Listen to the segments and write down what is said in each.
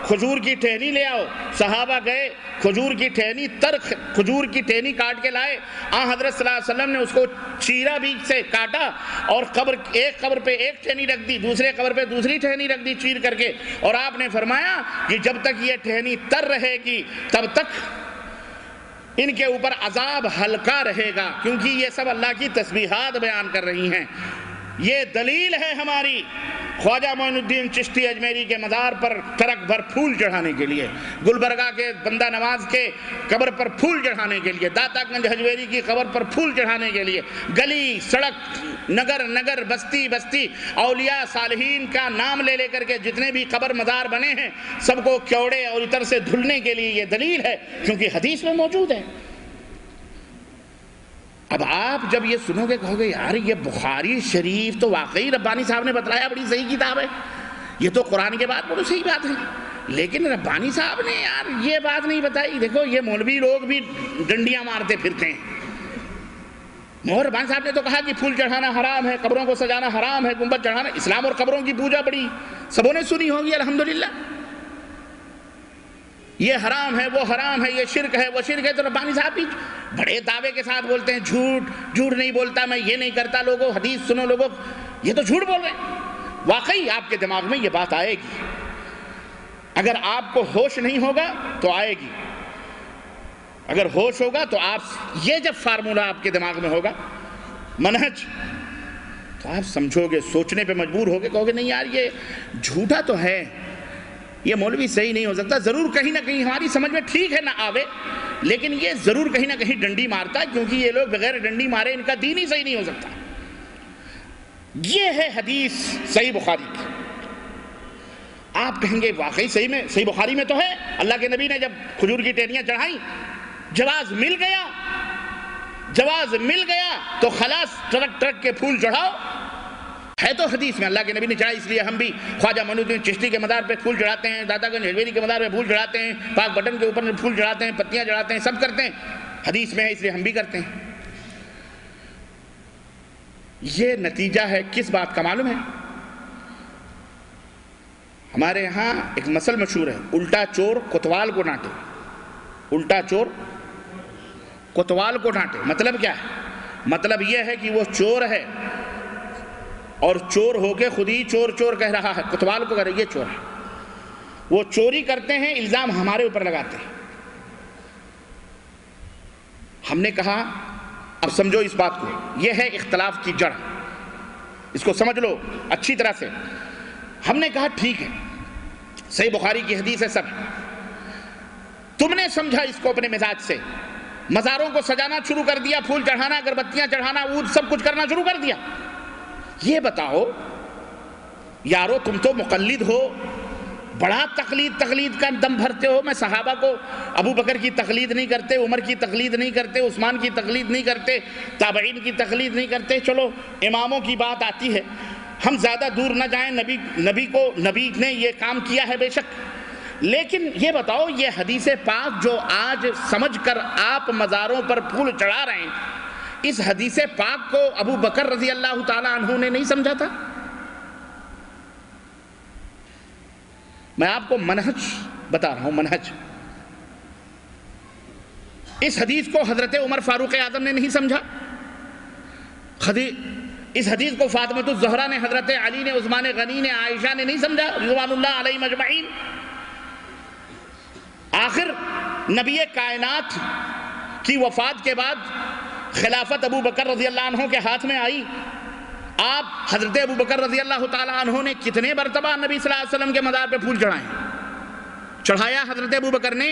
کھجور کی ٹہنی لے آؤ. صحابہ گئے, کھجور کی ٹہنی, ترک کھجور کی ٹہنی کاٹ کے لائے. حضرت صلی اللہ علیہ وسلم نے اس کو چیرا بیچ سے کاٹا اور ایک قبر پہ ایک ٹہنی رکھ دی, دوسرے قبر پہ دوسری ٹہنی رکھ دی چیر کر کے, اور آپ نے فرمایا کہ جب تک یہ ٹہنی تر رہے گی تب تک ان کے اوپر عذاب ہلکا رہے گا, کیونکہ یہ سب اللہ کی تسبیحات بیان کر رہی ہیں. یہ دلیل ہے ہماری خواجہ معین الدین چشتی اجمیری کے مزار پر ٹرک بھر پھول چڑھانے کے لیے, گلبرگہ کے بندہ نواز کے قبر پر پھول چڑھانے کے لیے, داتا گنج حجویری کی قبر پر پھول چڑھانے کے لیے, گلی سڑک نگر بستی بستی اولیاء صالحین کا نام لے لے کر کے جتنے بھی قبر مزار بنے ہیں سب کو کیوڑے اور عطر سے دھلنے کے لیے. یہ دلیل ہے کیونکہ حدیث میں موجود ہے. اب آپ جب یہ سنو گے کہو گے یار یہ بخاری شریف تو واقعی ربانی صاحب نے بتلایا بڑی صحیح کتاب ہے, یہ تو قرآن کے بعد بڑی صحیح بات ہے, لیکن ربانی صاحب نے یار یہ بات نہیں بتائی. دیکھو یہ مولوی لوگ بھی ڈنڈیاں مارتے پھرتے ہیں. ربانی صاحب نے تو کہا کہ پھول چڑھانا حرام ہے, قبروں کو سجانا حرام ہے, گنبد چڑھانا, اسلام اور قبروں کی پوجا بڑی سبوں نے سنی ہوگی الحمدللہ. یہ حرام ہے, وہ حرام ہے, یہ شرک ہے, وہ شرک ہے. تو ربانی صاحب بھی بڑے دعوے کے ساتھ بولتے ہیں جھوٹ نہیں بولتا میں, یہ نہیں کرتا. لوگوں حدیث سنو, لوگوں یہ تو جھوٹ بول رہے ہیں. واقعی آپ کے دماغ میں یہ بات آئے گی, اگر آپ کو ہوش نہیں ہوگا تو آئے گی, اگر ہوش ہوگا تو آپ یہ جب فارمولہ آپ کے دماغ میں ہوگا منہج, تو آپ سمجھو گے, سوچنے پہ مجبور ہوگے, کہو گے نہیں یار یہ جھوٹا تو ہے, یہ مولوی صحیح نہیں ہو سکتا. ضرور کہیں نہ کہیں ہماری سمجھ میں ٹھیک ہے نہ آوے, لیکن یہ ضرور کہیں نہ کہیں ڈنڈی مارتا ہے, کیونکہ یہ لوگ بغیر ڈنڈی مارے ان کا دین ہی صحیح نہیں ہو سکتا. یہ ہے حدیث صحیح بخاری کی. آپ کہیں گے واقعی صحیح بخاری میں تو ہے, اللہ کے نبی نے جب کھجور کی ٹہنیاں چڑھائیں جواز مل گیا تو خلاص ٹرک کے پھول چڑھاؤ. ہے تو حدیث میں اللہ کے نبی نے چڑھائی, اس لیے ہم بھی خواجہ معین الدین چشتی کے مزار پہ پھول چڑھاتے ہیں, داتا گنج حجویری کے مزار پہ پھول چڑھاتے ہیں, پاک بٹن کے اوپر پھول چڑھاتے ہیں, پتیاں چڑھاتے ہیں, سب کرتے ہیں. حدیث میں ہے اس لیے ہم بھی کرتے ہیں. یہ نتیجہ ہے کس بات کا معلوم ہے؟ ہمارے یہاں ایک مثل مشہور ہے, الٹا چور کوتوال کو ڈانٹے. الٹا چور کوتوال کو ڈانٹے مطلب کیا ہے؟ مطلب یہ ہے کہ وہ چور ہے اور چور ہو کے خود ہی چور کہہ رہا ہے, کوتوال کو کہہ رہا ہے یہ چور ہے. وہ چوری کرتے ہیں, الزام ہمارے اوپر لگاتے ہیں. ہم نے کہا اب سمجھو اس بات کو, یہ ہے اختلاف کی جڑ, اس کو سمجھ لو اچھی طرح سے. ہم نے کہا ٹھیک ہے صحیح بخاری کی حدیث ہے, سب تم نے سمجھا اس کو اپنے مزاج سے, مزاروں کو سجانا شروع کر دیا, پھول چڑھانا, اگربتیاں چڑھانا, عود سب کچھ کرنا شروع کر دیا. یہ بتاؤ یارو تم تو مقلد ہو, بڑا تقلید کا دم بھرتے ہو. میں صحابہ کو ابو بکر کی تقلید نہیں کرتے, عمر کی تقلید نہیں کرتے, عثمان کی تقلید نہیں کرتے, تابعین کی تقلید نہیں کرتے. چلو اماموں کی بات آتی ہے, ہم زیادہ دور نہ جائیں. نبی نے یہ کام کیا ہے بے شک, لیکن یہ بتاؤ یہ حدیث پاک جو آج سمجھ کر آپ مزاروں پر پھول چڑھا رہے ہیں, اس حدیث پاک کو ابو بکر رضی اللہ تعالی عنہ نے نہیں سمجھا تھا؟ میں آپ کو منہج بتا رہا ہوں, منہج. اس حدیث کو حضرت عمر فاروق اعظم نے نہیں سمجھا, اس حدیث کو فاطمۃ الزہرا نے, حضرت علی نے, عثمان غنی نے, عائشہ نے نہیں سمجھا رضوان اللہ علیہم اجمعین. آخر نبی کائنات کی وفات کے بعد خلافت ابو بکر رضی اللہ عنہ کے ہاتھ میں آئی. آپ حضرت ابو بکر رضی اللہ تعالی عنہ نے کتنے مرتبہ نبی صلی اللہ علیہ وسلم کے مزار پہ پھول چڑھایا حضرت ابو بکر نے,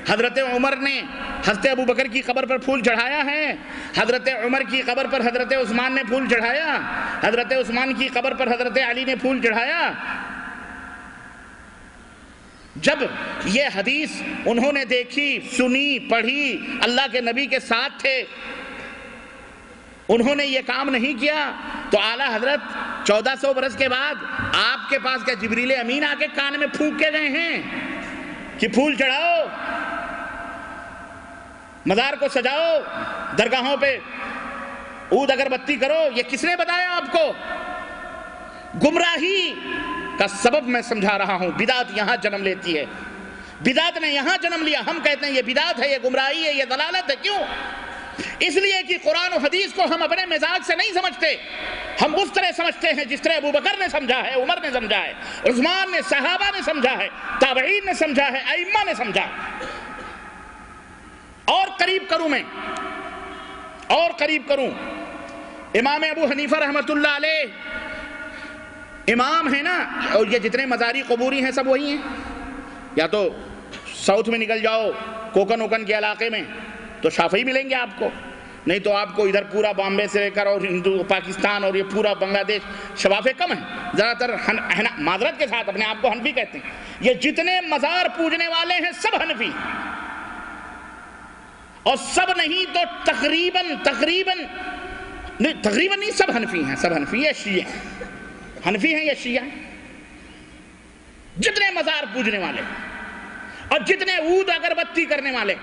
حضرت عمر نے حضرت ابو بکر کی قبر پر پھول چڑھایا ہے, حضرت عمر کی قبر پر حضرت عثمان نے پھول چڑھایا, حضرت عثمان کی قبر پر حضرت علی نے پھول چڑھایا. جب یہ حدیث انہوں نے دیکھی, سنی, پڑھی, اللہ کے نبی کے ساتھ تھے, انہوں نے یہ کام نہیں کیا, تو اعلیٰ حضرت 1400 برس کے بعد آپ کے پاس کیا جبریل امین آ کے کان میں پھونک کے گئے ہیں کہ پھول چڑھاؤ, مزار کو سجاؤ, درگاہوں پہ عود اگربتی کرو؟ یہ کس نے بتایا آپ کو؟ گمراہی کا سبب میں سمجھا رہا ہوں۔ بدعت یہاں جنم لیتی ہے، بدعت نے یہاں جنم لیا۔ ہم کہتے ہیں یہ بدعت ہے، یہ گمراہی ہے، یہ ضلالت ہے۔ کیوں؟ اس لیے کہ قرآن و حدیث کو ہم اپنے مزاج سے نہیں سمجھتے، ہم اس طرح سمجھتے ہیں جس طرح ابو بکر نے سمجھا ہے، عمر نے سمجھا ہے، عثمان نے، صحابہ نے سمجھا ہے، تابعین نے سمجھا ہے، ائمہ نے سمجھا ہے۔ اور قریب کروں امام ابو حنیفہ رحمۃ اللہ علیہ امام ہیں نا، اور یہ جتنے مزاری قبوری ہیں سب وہی ہیں۔ یا تو ساؤتھ میں نکل جاؤ کوکن کے علاقے میں تو شافعی ملیں گے آپ کو، نہیں تو آپ کو ادھر پورا بامبے سے لے کر اور پاکستان اور یہ پورا بنگلہ دیش شفافے کم ہیں، زیادہ تر معذرت کے ساتھ اپنے آپ کو حنفی کہتے ہیں۔ یہ جتنے مزار پوجنے والے ہیں سب حنفی، اور سب نہیں تو تقریباً نہیں، سب حنفی ہیں، سب حنفی ہیں، شیعہ ہیں، حنفی ہیں یا شیعہ ہیں۔ جتنے مزار پوجنے والے اور جتنے عود اگربتی کرنے والے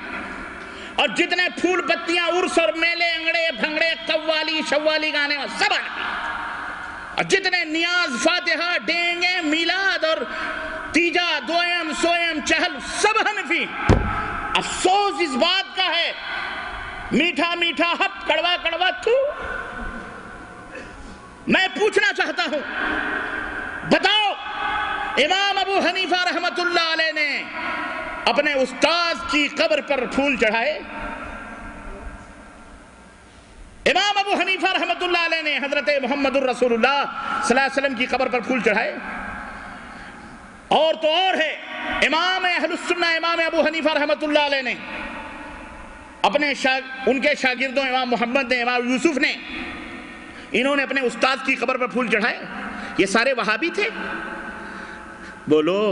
اور جتنے پھول پتیاں عرس اور میلے انگڑے بھنگڑے قوالی شوالی گانے والے سب حنفی، اور جتنے نیاز فاتحہ ڈینگے میلاد اور تیجا دوئم سوئم چہل سب حنفی۔ افسوس اس بات کا ہے، میٹھا میٹھا ہپ کڑوا کڑوا تو۔ میں پوچھنا چاہتا ہوں، بتاؤ امام ابو حنیفہ رحمۃ اللہ علیہ نے اپنے استاد کی قبر پر پھول چڑھائے؟ امام ابو حنیفہ رحمۃ اللہ علیہ نے حضرت محمد الرسول اللہ صلی اللہ علیہ وسلم کی قبر پر پھول چڑھائے؟ اور تو اور ہے، امام اہل السنہ امام ابو حنیفہ رحمۃ اللہ علیہ نے ان کے شاگردوں امام محمد نے، امام یوسف نے، انہوں نے اپنے استاد کی قبر پر پھول چڑھائے۔ یہ سارے وہابی تھے؟ بولو،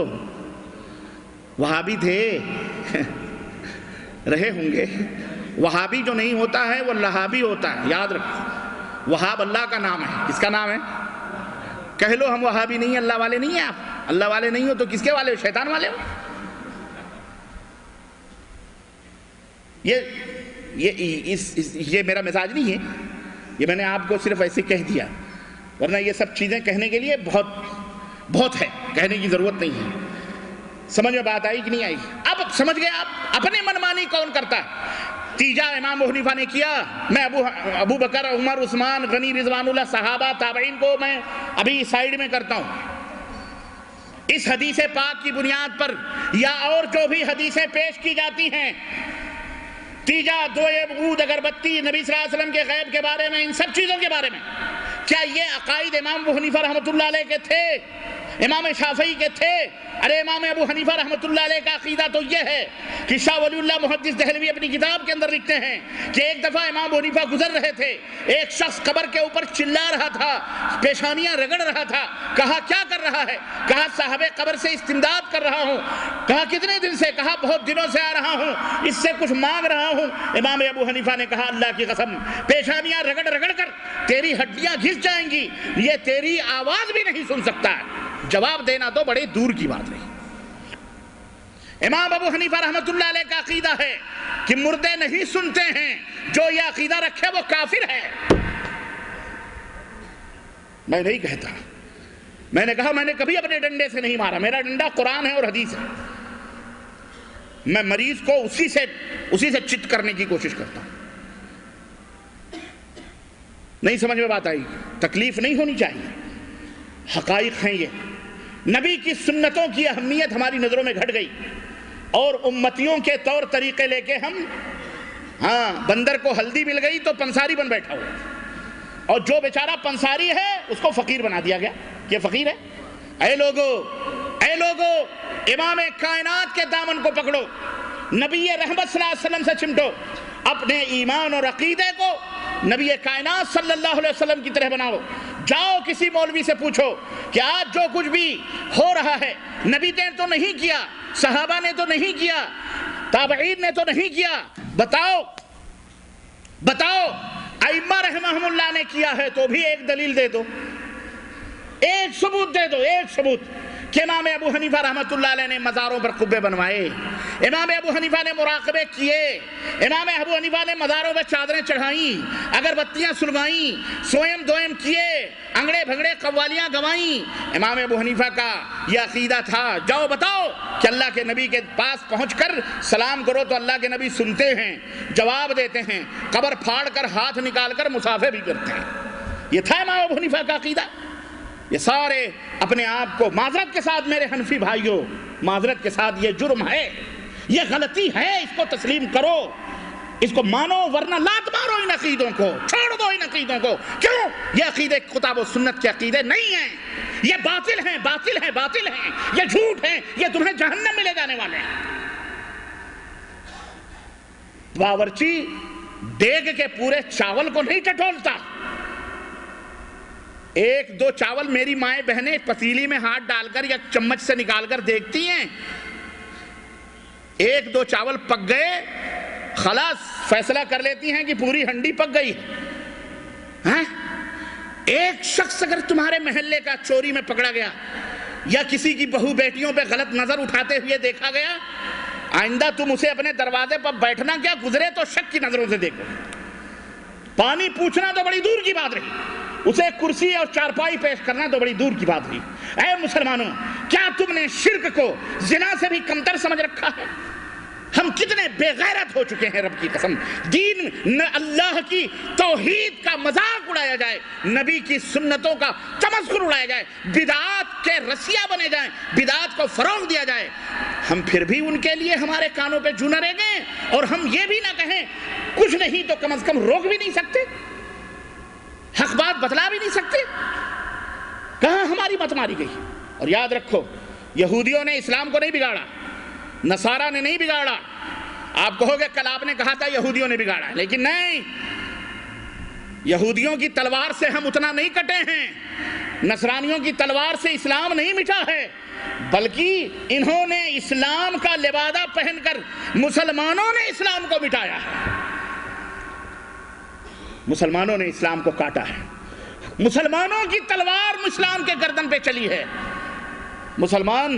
وہابی تھے؟ رہے ہوں گے۔ وہابی جو نہیں ہوتا ہے وہ لہابی ہوتا ہے، یاد رکھو۔ وہاب اللہ کا نام ہے۔ کس کا نام ہے؟ کہہ لو ہم وہابی نہیں ہیں، اللہ والے نہیں ہیں آپ۔ اللہ والے نہیں ہو تو کس کے والے ہو؟ شیطان والے ہو۔ یہ میرا مزاج نہیں ہے، یہ میں نے آپ کو صرف ایسے کہہ دیا، ورنہ یہ سب چیزیں کہنے کے لیے بہت ہے، کہنے کی ضرورت نہیں ہے۔ سمجھ میں بات آئی کہ نہیں آئی؟ اب سمجھ گئے آپ اپنے منمانی کون کرتا ہے؟ تیجا امام ابو حنیفہ نے کیا، میں ابو بکر عمر عثمان غنی رضوان اللہ صحابہ تابعین کو میں ابھی سائیڈ میں کرتا ہوں۔ اس حدیث پاک کی بنیاد پر یا اور جو بھی حدیثیں پیش کی جاتی ہیں، تیجا دوئم عود اگربتی نبی صلی اللہ علیہ وسلم کے غیب کے بارے میں، ان سب چیزوں کے بارے میں، کیا یہ عقائد امام ابو حنیفہ رحمۃ اللہ علیہ کے تھے؟ امام شافعی کے تھے؟ ارے امام ابو حنیفہ رحمۃ اللہ علیہ کا عقیدہ تو یہ ہے کہ شاہ ولی اللہ محدث دہلوی اپنی کتاب کے اندر لکھتے ہیں کہ ایک دفعہ امام ابو حنیفہ گزر رہے تھے، ایک شخص قبر کے اوپر چلا رہا تھا، پیشانیاں رگڑ رہا تھا۔ کہا کیا کر رہا ہے؟ کہا صاحب قبر سے استمداد کر رہا ہوں۔ کہا کتنے دن سے؟ کہا بہت دنوں سے آ رہا ہوں، اس سے کچھ مانگ رہا ہوں۔ امام ابو حنیفہ نے کہا اللہ کی قسم، پیشانیاں رگڑ رگڑ کر تیری ہڈیاں گھس جائیں گی، یہ تیری آواز بھی نہیں سن سکتا ہے۔ جواب دینا تو بڑے دور کی بات رہی۔ امام ابو حنیفہ رحمۃ اللہ علیہ کا عقیدہ ہے کہ مردے نہیں سنتے ہیں، جو یہ عقیدہ رکھے وہ کافر ہے۔ میں نہیں کہتا، میں نے کہا میں نے کبھی اپنے ڈنڈے سے نہیں مارا، میرا ڈنڈا قرآن ہے اور حدیث ہے۔ میں مریض کو اسی سے چت کرنے کی کوشش کرتا ہوں۔ نہیں سمجھ میں بات آئی؟ تکلیف نہیں ہونی چاہیے، حقائق ہیں یہ۔ نبی کی سنتوں کی اہمیت ہماری نظروں میں گھٹ گئی، اور امتیوں کے طور طریقے لے کے ہم بندر کو ہلدی مل گئی تو پنساری بن بیٹھا ہوا، اور جو بیچارہ پنساری ہے اس کو فقیر بنا دیا گیا، یہ فقیر ہے۔ اے لوگو امام کائنات کے دامن کو پکڑو، نبی رحمت صلی اللہ علیہ وسلم سے چمٹو، اپنے ایمان اور عقیدے کو نبی کائنات صلی اللہ علیہ وسلم کی طرح بناؤ۔ جاؤ کسی مولوی سے پوچھو کہ آج جو کچھ بھی ہو رہا ہے نبی نے تو نہیں کیا، صحابہ نے تو نہیں کیا، تابعین نے تو نہیں کیا، بتاؤ ائمہ رحمہم اللہ نے کیا ہے تو بھی ایک دلیل دے دو، ایک ثبوت دے دو، ایک ثبوت کہ امام ابو حنیفہ رحمۃ اللہ علیہ نے مزاروں پر قبے بنوائے، امام ابو حنیفہ نے مراقبے کیے، امام ابو حنیفہ نے مزاروں پر چادریں چڑھائیں، اگربتیاں سلگائیں، سوئم دوئم کیے، انگڑے بھنگڑے قوالیاں گوائیں۔ امام ابو حنیفہ کا یہ عقیدہ تھا، جاؤ بتاؤ کہ اللہ کے نبی کے پاس پہنچ کر سلام کرو تو اللہ کے نبی سنتے ہیں، جواب دیتے ہیں، قبر پھاڑ کر ہاتھ نکال کر مسافے بھی کرتے ہیں۔ یہ تھا امام ابو حنیفہ کا عقیدہ۔ یہ سارے اپنے آپ کو معذرت کے ساتھ، میرے حنفی بھائیوں، معذرت کے ساتھ، یہ جرم ہے، یہ غلطی ہے، اس کو تسلیم کرو، اس کو مانو، ورنہ لات مارو ان عقیدوں کو، چھوڑ دو ان عقیدوں کو۔ کیوں؟ یہ عقیدے کتاب و سنت کے عقیدے نہیں ہیں، یہ باطل ہیں، باطل ہیں، باطل ہیں، یہ جھوٹ ہیں، یہ تمہیں جہنم میں لے جانے والے ہیں۔ باورچی دیگ کے پورے چاول کو نہیں ٹٹولتا، ایک دو چاول میری مائیں بہنیں پتیلی میں ہاتھ ڈال کر یا چمچ سے نکال کر دیکھتی ہیں، ایک دو چاول پک گئے خلاص فیصلہ کر لیتی ہیں کہ پوری ہنڈی پک گئی ہے۔ ایک شخص اگر تمہارے محلے کا چوری میں پکڑا گیا یا کسی کی بہو بیٹیوں پہ غلط نظر اٹھاتے ہوئے دیکھا گیا، آئندہ تم اسے اپنے دروازے پر بیٹھنا کیا، گزرے تو شک کی نظروں سے دیکھو، پانی پوچھنا تو بڑی دور کی بات رہی، اسے کرسی اور چارپائی پیش کرنا تو بڑی دور کی بات رہی۔ اے مسلمانوں، کیا تم نے شرک کو زنا سے بھی کمتر سمجھ رکھا ہے؟ ہم کتنے بے غیرت ہو چکے ہیں، رب کی قسم۔ دین اللہ کی توحید کا مذاق اڑایا جائے، نبی کی سنتوں کا تمسخر اڑایا جائے، بدعات کے رسیا بنے جائیں، بدعات کو فروغ دیا جائے، ہم پھر بھی ان کے لیے ہمارے کانوں پہ جو نہ رہ گئے، اور ہم یہ بھی نہ کہیں کچھ نہیں تو کم از کم روک بھی نہیں سکتے، حق بات بتلا بھی نہیں سکتے۔ کہاں ہماری مت ماری گئی؟ اور یاد رکھو، یہودیوں نے اسلام کو نہیں بگاڑا، نصارہ نے نہیں بگاڑا۔ آپ کہو گے کل آپ نے کہا تھا یہودیوں نے بگاڑا، لیکن نہیں، یہودیوں کی تلوار سے ہم اتنا نہیں کٹے ہیں، نصرانیوں کی تلوار سے اسلام نہیں مٹا ہے، بلکہ انہوں نے اسلام کا لبادہ پہن کر مسلمانوں نے اسلام کو مٹایا ہے، مسلمانوں نے اسلام کو کاٹا ہے، مسلمانوں کی تلوار اسلام کے گردن پہ چلی ہے، مسلمان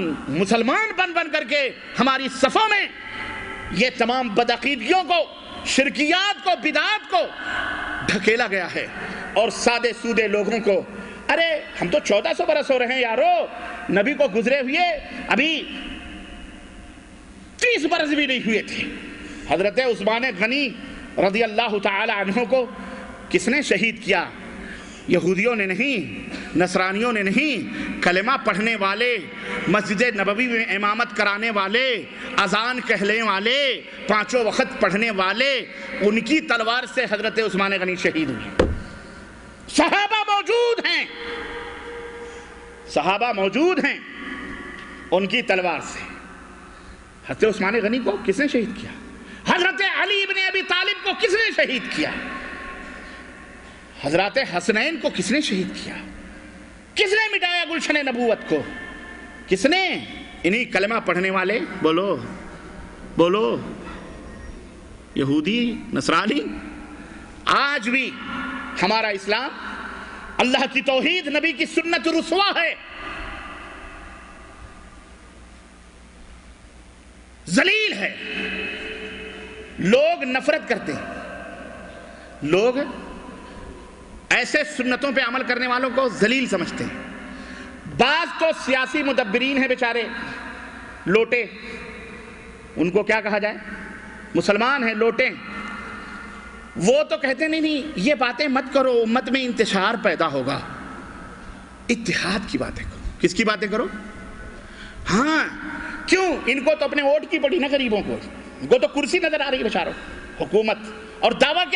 بن کر کے ہماری صفوں میں یہ تمام بدعقیدگیوں کو، شرکیات کو، بدعات کو ڈھکیلا گیا ہے، اور سادے سودے لوگوں کو، ارے ہم تو 1400 برس ہو رہے ہیں یارو نبی کو گزرے ہوئے، ابھی 30 برس بھی نہیں ہوئے تھے۔ حضرت عثمان غنی رضی اللہ تعالی عنہ کو کس نے شہید کیا؟ یہودیوں نے نہیں، نصرانیوں نے نہیں، کلمہ پڑھنے والے، مسجد نبوی میں امامت کرانے والے، اذان کہنے والے، پانچوں وقت پڑھنے والے، ان کی تلوار سے حضرت عثمان غنی شہید ہوئے۔ صحابہ موجود ہیں، صحابہ موجود ہیں، ان کی تلوار سے۔ حضرت عثمان غنی کو کس نے شہید کیا؟ حضرت علی ابن ابی طالب کو کس نے شہید کیا؟ حضرات حسنین کو کس نے شہید کیا؟ کس نے مٹایا گلشن نبوت کو؟ کس نے؟ انہی کلمہ پڑھنے والے، بولو بولو، یہودی، نصرانی۔ آج بھی ہمارا اسلام، اللہ کی توحید، نبی کی سنت رسوا ہے، ذلیل ہے، لوگ نفرت کرتے ہیں، لوگ ایسے سنتوں پہ عمل کرنے والوں کو ذلیل سمجھتے ہیں۔ بعض تو سیاسی مدبرین ہیں بیچارے، لوٹے، ان کو کیا کہا جائے؟ مسلمان ہیں، لوٹے، وہ تو کہتے نہیں یہ باتیں مت کرو، امت میں انتشار پیدا ہوگا۔ اتحاد کی باتیں کرو۔ کس کی باتیں کرو؟ ہاں، کیوں؟ ان کو تو اپنے ووٹ کی پڑی نا، غریبوں کو، ان کو تو کرسی نظر آ رہی ہے بیچاروں، حکومت، اور دعویٰ کیا